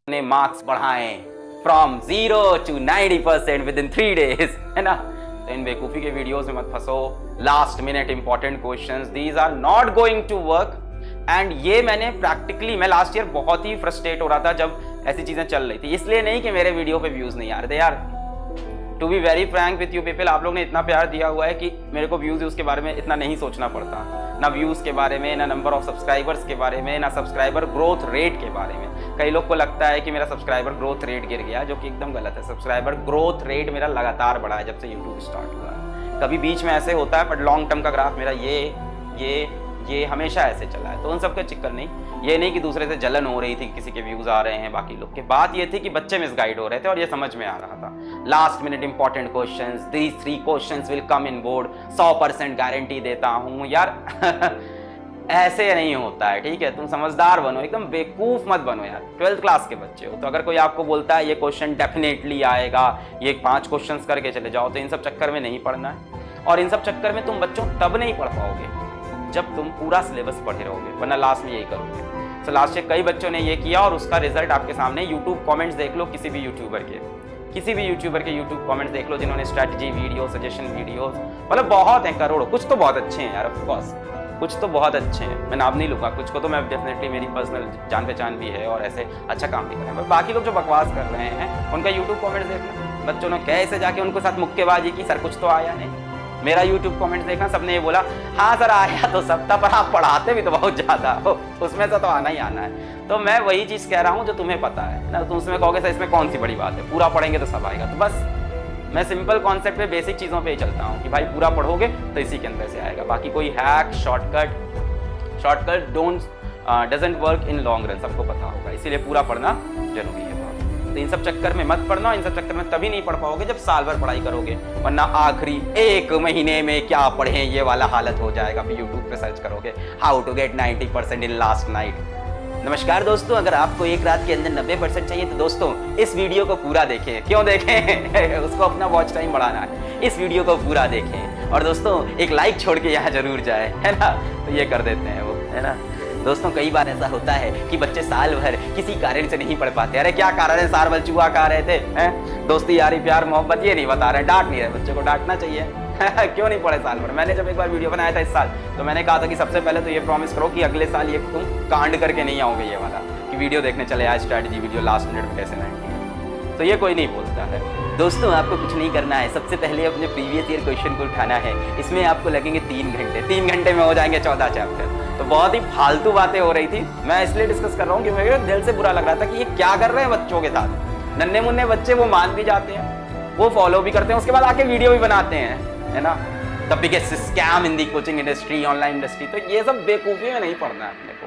ने मार्क्स बढ़ाएं from 0 to 90% with in 3 days, है ना। तो इन बेवकूफ़ी के वीडियोस में मत फंसो। Last minute important questions, these are not going to work. And ये मैंने प्रैक्टिकली, मैं लास्ट ईयर बहुत ही फ्रस्ट्रेट हो रहा था जब ऐसी चीज़ें चल रही थी। इसलिए नहीं कि मेरे वीडियो पे व्यूज़ नहीं आ रहे थे यार, to be very frank with you people, आप लोग ने इतना प्यार दिया हुआ है कि मेरे को व्यूज़ उसके बारे में इतना नहीं सोचना पड़ता, ना व्यूज़ के बारे में, ना नंबर ऑफ सब्सक्राइबर्स के बारे में, ना सब्सक्राइबर ग्रोथ रेट के बारे में। कई लोग को लगता है कि मेरा सब्सक्राइबर ग्रोथ रेट गिर गया, जो कि एकदम गलत है। सब्सक्राइबर ग्रोथ रेट मेरा लगातार बढ़ा है जब से यूट्यूब स्टार्ट हुआ है। कभी बीच में ऐसे होता है, बट लॉन्ग टर्म का ग्राफ मेरा ये हमेशा ऐसे चला है। तो उन सब का चिक्कर नहीं, ये नहीं कि दूसरे से जलन हो रही थी, किसी के व्यूज़ आ रहे हैं बाकी लोग के। बात ये थी कि बच्चे मिसगाइड हो रहे थे और ये समझ में आ रहा था। Last minute important questions, these 3 questions will come in board, 100% guarantee देता हूँ यार। ऐसे नहीं होता है, ठीक है। तुम समझदार बनो, एकदम बेवकूफ़ मत बनो यार। 12th क्लास के बच्चे हो, तो अगर कोई आपको बोलता है ये क्वेश्चन डेफिनेटली आएगा, ये 5 क्वेश्चंस करके चले जाओ, तो इन सब चक्कर में नहीं पढ़ना है। और इन सब चक्कर में तुम बच्चों तब नहीं पढ़ पाओगे जब तुम पूरा सिलेबस पढ़े रहोगे, वरना लास्ट में यही करोगे। तो लास्ट में कई बच्चों ने ये किया और उसका रिजल्ट आपके सामने। यूट्यूब कमेंट्स देख लो किसी भी यूट्यूबर के यूट्यूब कमेंट्स देख लो जिन्होंने स्ट्रैटेजी वीडियो, सजेशन वीडियोस, मतलब बहुत हैं, करोड़ों। कुछ तो बहुत अच्छे हैं यार, ऑफ कोर्स कुछ तो बहुत अच्छे हैं, मैं नाम नहीं लूँगा। कुछ को तो मैं डेफिनेटली, मेरी पर्सनल जान पहचान भी है और ऐसे अच्छा काम भी कर रहे हैं। बाकी लोग जो बकवास कर रहे हैं उनका यूट्यूब कमेंट्स देखना। बच्चों ने कैसे जाके उनके साथ मुक्केबाजी की, सर कुछ तो आया नहीं। मेरा YouTube कमेंट्स देखना, सबने ये बोला हाँ सर आया तो सब था, पर आप पढ़ाते भी तो बहुत ज़्यादा हो, उसमें से तो आना ही आना है। तो मैं वही चीज़ कह रहा हूँ जो तुम्हें पता है ना। तुम उसमें कहोगे सर इसमें कौन सी बड़ी बात है, पूरा पढ़ेंगे तो सब आएगा। तो बस मैं सिंपल कॉन्सेप्ट पे, बेसिक चीज़ों पे ही चलता हूँ कि भाई पूरा पढ़ोगे तो इसी के अंदर से आएगा। बाकी कोई hack, shortcut doesn't work in long run, सबको पता होगा। इसीलिए पूरा पढ़ना जरूरी है। तो इन सब चक्कर में मत पढ़ना। इन सब चक्कर में तभी नहीं पढ़ पाओगे जब साल भर पढ़ाई करोगे, वरना आखिरी 1 महीने में क्या पढ़ें ये वाला हालत हो जाएगा। फिर यूट्यूब पे सर्च करोगे how to get 90% in last night. नमस्कार दोस्तों, अगर आपको एक रात के अंदर 90% चाहिए तो दोस्तों इस वीडियो को पूरा देखें। क्यों देखें? उसको अपना वॉच टाइम बढ़ाना है। इस वीडियो को पूरा देखें और दोस्तों एक लाइक छोड़ के यहाँ जरूर जाए, है ना। तो ये कर देते हैं वो, है ना। दोस्तों कई बार ऐसा होता है कि बच्चे साल भर किसी कारण से नहीं पढ़ पाते। अरे क्या कारण है, साल भर चूहा खा रहे थे, हैं? दोस्ती यारी प्यार मोहब्बत ये नहीं बता रहे, डांट नहीं रहे। बच्चे को डांटना चाहिए। क्यों नहीं पढ़े साल भर? मैंने जब एक बार वीडियो बनाया था इस साल, तो मैंने कहा था कि सबसे पहले तो ये प्रॉमिस करो कि अगले साल ये तुम कांड करके नहीं आओगे, ये वाला कि वीडियो देखने चले आए स्ट्रैटेजी वीडियो लास्ट मिनट में कैसे नहीं। तो ये कोई नहीं बोलता है। दोस्तों आपको कुछ नहीं करना है, सबसे पहले अपने प्रीवियस ईयर क्वेश्चन को उठाना है। इसमें आपको लगेंगे 3 घंटे। 3 घंटे में हो जाएंगे 14 चैप्टर। तो बहुत ही फालतू बातें हो रही थी, मैं इसलिए डिस्कस कर रहा हूँ कि मेरे दिल से बुरा लग रहा था कि ये क्या कर रहे हैं बच्चों के साथ। नन्हे मुन्ने बच्चे, वो मान भी जाते हैं, वो फॉलो भी करते हैं, उसके बाद आके वीडियो भी बनाते हैं, है ना। The biggest scam in the coaching industry, online industry. तो ये सब बेवकूफ़ी में नहीं पढ़ना है अपने को,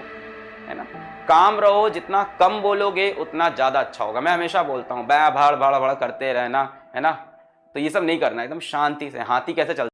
है ना। काम रहो, जितना कम बोलोगे उतना ज़्यादा अच्छा होगा। मैं हमेशा बोलता हूँ भाड़ भाड़ भाड़ करते रहना, है ना। तो ये सब नहीं करना, एकदम शांति से। हाथी कैसे चलता